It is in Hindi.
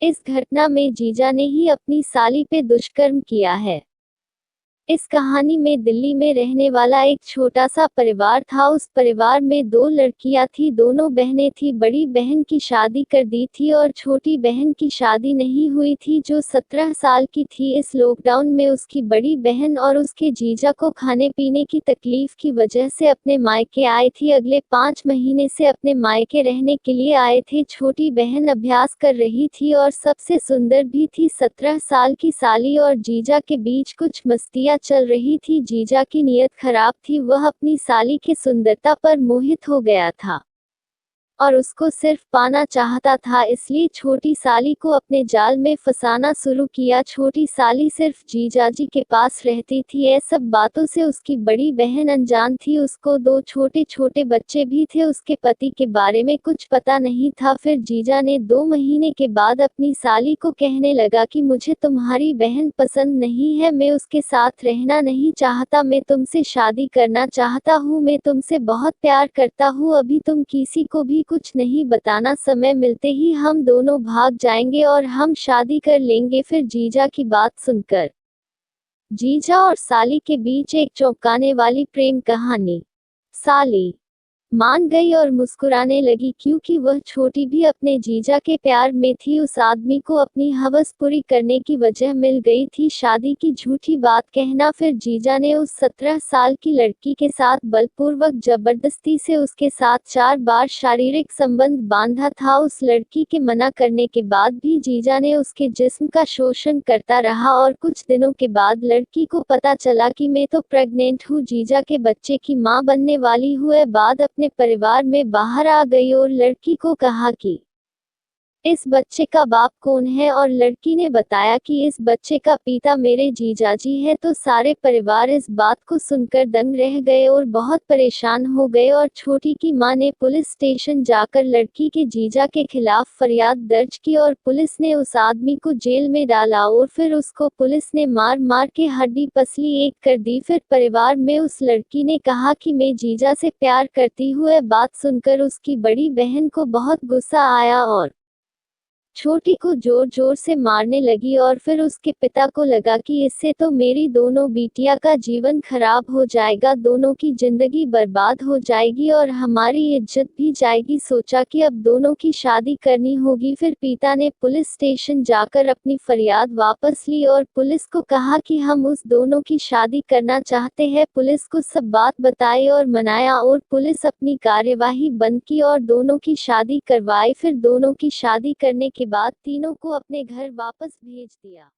इस घटना में जीजा ने ही अपनी साली पे दुष्कर्म किया है। इस कहानी में दिल्ली में रहने वाला एक छोटा सा परिवार था। उस परिवार में 2 लड़कियां थी, दोनों बहनें थी। बड़ी बहन की शादी कर दी थी और छोटी बहन की शादी नहीं हुई थी, जो 17 साल की थी। इस लॉकडाउन में उसकी बड़ी बहन और उसके जीजा को खाने पीने की तकलीफ की वजह से अपने मायके आए थी। अगले 5 महीने से अपने मायके रहने के लिए आए थे। छोटी बहन अभ्यास कर रही थी और सबसे सुंदर भी थी। 17 साल की साली और जीजा के बीच कुछ मस्तियां चल रही थी। जीजा की नीयत खराब थी, वह अपनी साली की सुंदरता पर मोहित हो गया था और उसको सिर्फ पाना चाहता था, इसलिए छोटी साली को अपने जाल में फंसाना शुरू किया। छोटी साली सिर्फ जीजाजी के पास रहती थी। ये सब बातों से उसकी बड़ी बहन अनजान थी। उसको 2 छोटे छोटे बच्चे भी थे। उसके पति के बारे में कुछ पता नहीं था। फिर जीजा ने 2 महीने के बाद अपनी साली को कहने लगा कि मुझे तुम्हारी बहन पसंद नहीं है, मैं उसके साथ रहना नहीं चाहता, मैं तुमसे शादी करना चाहता हूँ, मैं तुमसे बहुत प्यार करता हूँ। अभी तुम किसी को भी कुछ नहीं बताना, समय मिलते ही हम दोनों भाग जाएंगे और हम शादी कर लेंगे। फिर जीजा की बात सुनकर जीजा और साली के बीच एक चौंकाने वाली प्रेम कहानी। साली मान गई और मुस्कुराने लगी, क्योंकि वह छोटी भी अपने जीजा के प्यार में थी। उस आदमी को अपनी हवस पूरी करने की वजह मिल गई थी, शादी की झूठी बात कहना। फिर जीजा ने उस 17 साल की लड़की के साथ बलपूर्वक जबरदस्ती से उसके साथ 4 बार शारीरिक संबंध बांधा था। उस लड़की के मना करने के बाद भी जीजा ने उसके जिस्म का शोषण करता रहा और कुछ दिनों के बाद लड़की को पता चला कि मैं तो प्रेग्नेंट हूँ, जीजा के बच्चे की माँ बनने वाली हूँ। बाद अपने परिवार में बाहर आ गई और लड़की को कहा कि इस बच्चे का बाप कौन है, और लड़की ने बताया कि इस बच्चे का पिता मेरे जीजाजी है। तो सारे परिवार इस बात को सुनकर दंग रह गए और बहुत परेशान हो गए और छोटी की मां ने पुलिस स्टेशन जाकर लड़की के जीजा के खिलाफ फरियाद दर्ज की और पुलिस ने उस आदमी को जेल में डाला और फिर उसको पुलिस ने मार मार के हड्डी पसली एक कर दी। फिर परिवार में उस लड़की ने कहा कि मैं जीजा से प्यार करती हूँ। यह बात सुनकर उसकी बड़ी बहन को बहुत गुस्सा आया और छोटी को जोर जोर से मारने लगी और फिर उसके पिता को लगा कि इससे तो मेरी दोनों बिटिया का जीवन खराब हो जाएगा, दोनों की जिंदगी बर्बाद हो जाएगी और हमारी इज्जत भी जाएगी। सोचा कि अब दोनों की शादी करनी होगी। फिर पिता ने पुलिस स्टेशन जाकर अपनी फरियाद वापस ली और पुलिस को कहा कि हम उस दोनों की शादी करना चाहते हैं। पुलिस को सब बात बताई और मनाया और पुलिस अपनी कार्यवाही बंद की और दोनों की शादी करवाई। फिर दोनों की शादी करने के बाद तीनों को अपने घर वापस भेज दिया।